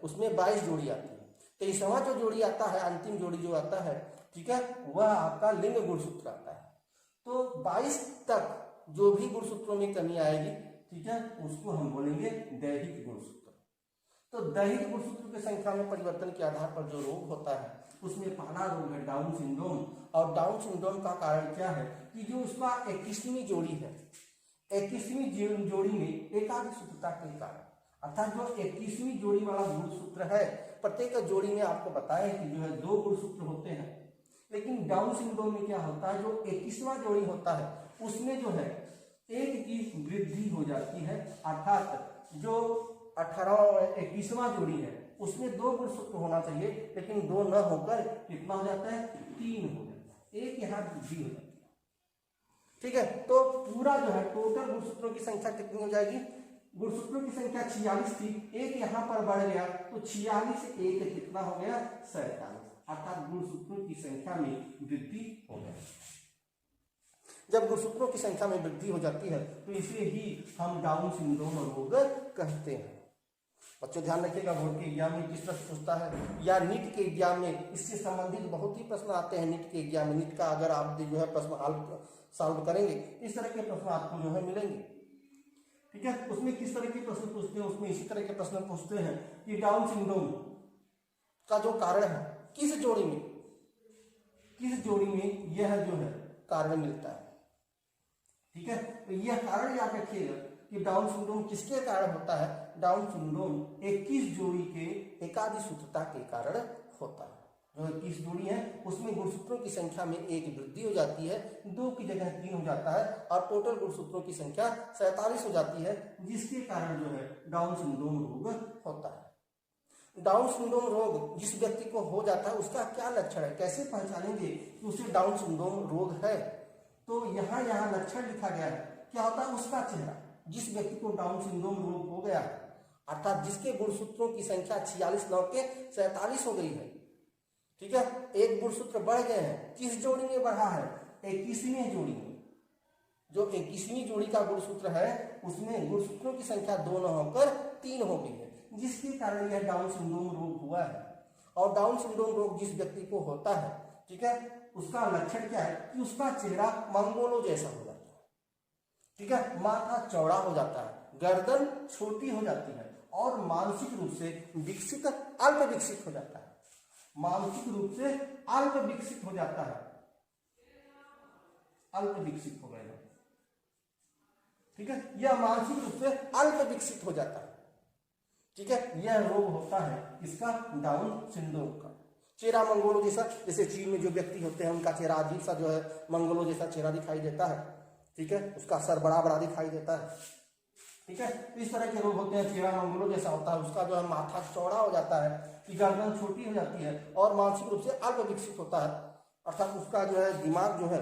उसमें 22 जोड़ी आती है। 23वां जो जोड़ी आता है, अंतिम जोड़ी जो आता है, ठीक है, वह आपका लिंग गुणसूत्र आता है। तो 22 तक जो भी गुणसूत्रों में कमी आएगी, ठीक है, उसको हम बोलेंगे दैहिक गुणसूत्र। तो दैहिक गुणसूत्र की संख्या में परिवर्तन के आधार पर जो रोग होता है, उसमें पहला रोग है डाउन सिंड्रोम। और डाउन सिंड्रोम का कारण क्या है कि जो उसका 21वीं जोड़ी है, 21वीं जोड़ी में एकाधिक सूत्रता के कारण, अर्थात जो 21वीं जोड़ी वाला गुणसूत्र है, प्रत्येक जोड़ी में आपको बताया कि जो है 2 गुणसूत्र होते हैं। लेकिन डाउन सिंड्रोम में क्या होता है, जो 21वां जोड़ी होता है उसमें जो है 1 की वृद्धि हो जाती है, अर्थात जो 21वां जोड़ी है उसमें 2 गुणसूत्र होना चाहिए, लेकिन 2 न होकर कितना हो जाता है, 3 हो जाता है, 1 यहाँ वृद्धि हो जाती है। ठीक है, तो पूरा जो है टोटल गुणसूत्रों की संख्या कितनी हो जाएगी, गुणसूत्रों की संख्या 46 थी, 1 यहाँ पर बढ़ गया तो 46 से 1 कितना हो गया, 47, अर्थात गुणसूत्रों की संख्या में वृद्धि हो गई। जब गुणसूत्रों की संख्या में वृद्धि हो जाती है तो इसे ही हम डाउन सिंड्रोम रोग कहते हैं। बच्चों ध्यान रखिएगा, बोर्ड के एग्जाम में किस तरह से पूछता है, या नीट के एग्जाम में इससे संबंधित बहुत ही प्रश्न आते हैं। नीट के एग्जाम में, नीट का अगर आप जो है प्रश्न हल सॉल्व करेंगे, इस तरह के प्रश्न आपको जो है मिलेंगे। ठीक है, उसमें किस तरह के प्रश्न पूछते हैं, उसमें इसी तरह के प्रश्न पूछते हैं कि डाउन सिंड्रोम का जो कारण है किस जोड़ी में यह जो है कारण मिलता है। ठीक है, तो यह कारण याद रखिएगा कि डाउन सिंड्रोम किसके कारण होता है, डाउन सिंड्रोम 21 जोड़ी के एकाधिक सूत्रता के कारण होता है। जो 21 जोड़ी है उसमें गुणसूत्रों की संख्या में 1 वृद्धि हो जाती है, 2 की जगह 3 हो जाता है, और टोटल गुणसूत्रों की संख्या 47 हो जाती है, जिसके कारण जो है डाउन सिंड्रोम रोग होता है। डाउन सिंड्रोम रोग जिस व्यक्ति को हो जाता है उसका क्या लक्षण है, कैसे पहचानेंगे कि उसे डाउन सिंड्रोम रोग है, तो यहाँ लक्षण लिखा गया है। क्या होता है, उसका चेहरा, जिस व्यक्ति को डाउन सिंड्रोम रोग हो गया है, अर्थात जिसके गुणसूत्रों की संख्या 46 नौ के 47 हो गई है, ठीक है, 1 गुणसूत्र बढ़ गए हैं, किस जोड़ी में बढ़ा है, 21वीं जोड़ी में। जो 21वीं जोड़ी का गुणसूत्र है उसमें गुणसूत्रों की संख्या 2 न होकर 3 हो गई है, जिसके कारण यह डाउन सिंड्रोम रोग हुआ है। और डाउन सिंड्रोम रोग जिस व्यक्ति को होता है, ठीक है, उसका लक्षण क्या है कि उसका चेहरा मंगोलों जैसा हो जाता है। ठीक है, माथा चौड़ा हो जाता है, गर्दन छोटी हो जाती है, और मानसिक रूप से विकसित अल्प विकसित हो जाता है, मानसिक रूप से अल्प विकसित हो जाता है, अल्प विकसित हो गया। ठीक है, यह मानसिक रूप से अल्प विकसित हो जाता है। ठीक है, यह रोग होता है इसका डाउन सिंड्रोम का। चेहरा मंगोलों जैसा, जैसे चीन में जो व्यक्ति होते हैं उनका चेहरा अजीब सा जो है मंगोलों जैसा चेहरा दिखाई देता है। ठीक है, उसका सर बड़ा बड़ा दिखाई देता है। ठीक है, इस तरह के रोग होते हैं, चेहरा मंगोलों जैसा होता है, उसका जो है माथा चौड़ा हो जाता है, गर्दन छोटी हो जाती है, और मानसिक रूप से अल्प विकसित होता है, अर्थात उसका जो है दिमाग जो है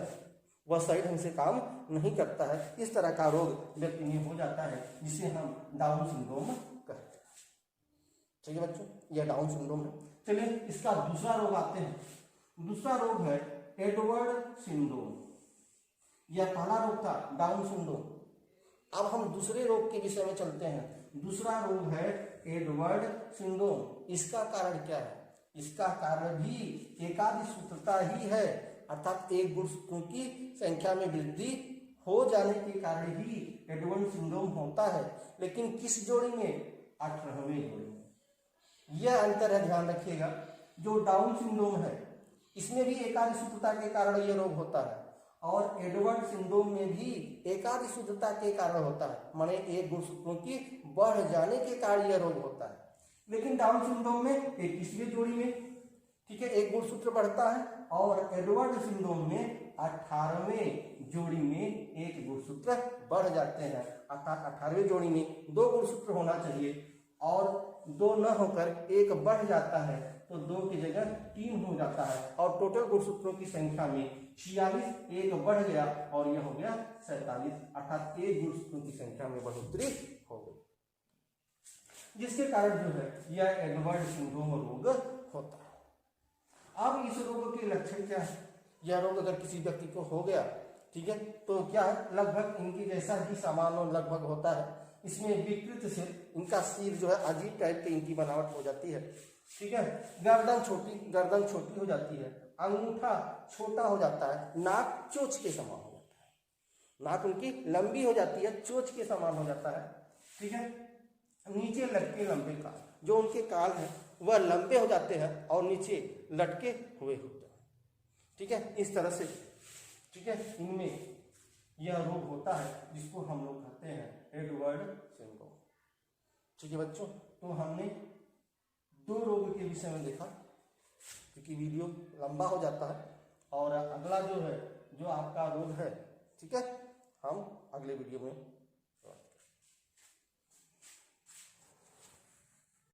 वह सही ढंग से काम नहीं करता है। इस तरह का रोग व्यक्ति में हो जाता है, जिसे हम डाउन सिंड्रोम कहते हैं। ठीक है बच्चों, यह डाउन सिंड्रोम है। चलिए इसका दूसरा रोग आते हैं। दूसरा रोग है एडवर्ड सिंड्रोम। यह पहला रोग था डाउन सिंड्रोम। अब हम दूसरे रोग के विषय में चलते हैं। दूसरा रोग है एडवर्ड सिंड्रोम। इसका कारण क्या है, इसका कारण भी एकाधिक सूत्रता ही है, अर्थात 1 गुणसूत्रों की संख्या में वृद्धि हो जाने के कारण ही एडवर्ड सिंड्रोम होता है। लेकिन किस जोड़ी में, 18वें जोड़ी में। यह अंतर है, ध्यान रखिएगा। जो डाउन सिंड्रोम है इसमें भी एकाधिक सूत्रता के कारण यह रोग होता है, और एडवर्ड सिंड्रोम में भी एकाधिक सूत्रता के कारण होता है, माने 1 गुणसूत्रों की बढ़ जाने के कारण यह रोग होता है। लेकिन डाउन सिंड्रोम में 21वीं जोड़ी में, ठीक है, 1 गुणसूत्र बढ़ता है, और एडवर्ड सिंड्रोम में 18वें जोड़ी में 1 गुणसूत्र बढ़ जाते हैं, अर्थात 18वें जोड़ी में 2 गुणसूत्र होना चाहिए, और 2 न होकर 1 बढ़ जाता है, तो 2 की जगह 3 हो जाता है, और टोटल गुणसूत्रों की संख्या में 46, 1 बढ़ गया और यह हो गया 47, अर्थात 1 गुणसूत्रों की संख्या में बढ़ोतरी हो गई, जिसके कारण जो है यह एडवर्ड सिंड्रोम रोग होता है। अब इस रोग के लक्षण क्या है, यह रोग अगर किसी व्यक्ति को हो गया, ठीक है, तो क्या है, लगभग इनके जैसा ही सामान्य लगभग होता है, इसमें विकृत सिर, इनका सिर जो है अजीब टाइप की इनकी बनावट हो जाती है। ठीक है, गर्दन छोटी हो जाती है, अंगूठा छोटा हो जाता है, नाक चोंच के समान हो जाता है, नाक उनकी लंबी हो जाती है, चोंच के समान हो जाता है। ठीक है, नीचे लटके लंबे कान, जो उनके कान हैं वह लंबे हो जाते हैं और नीचे लटके हुए होते हैं। ठीक है, इस तरह से ठीक है इनमें यह रोग होता है जिसको हम लोग कहते हैं एडवर्ड सिंड्रोम। ठीक है बच्चों, तो हमने 2 रोग के विषय में देखा, क्योंकि वीडियो लंबा हो जाता है, और अगला जो है जो आपका रोग है, ठीक है, हम अगले वीडियो में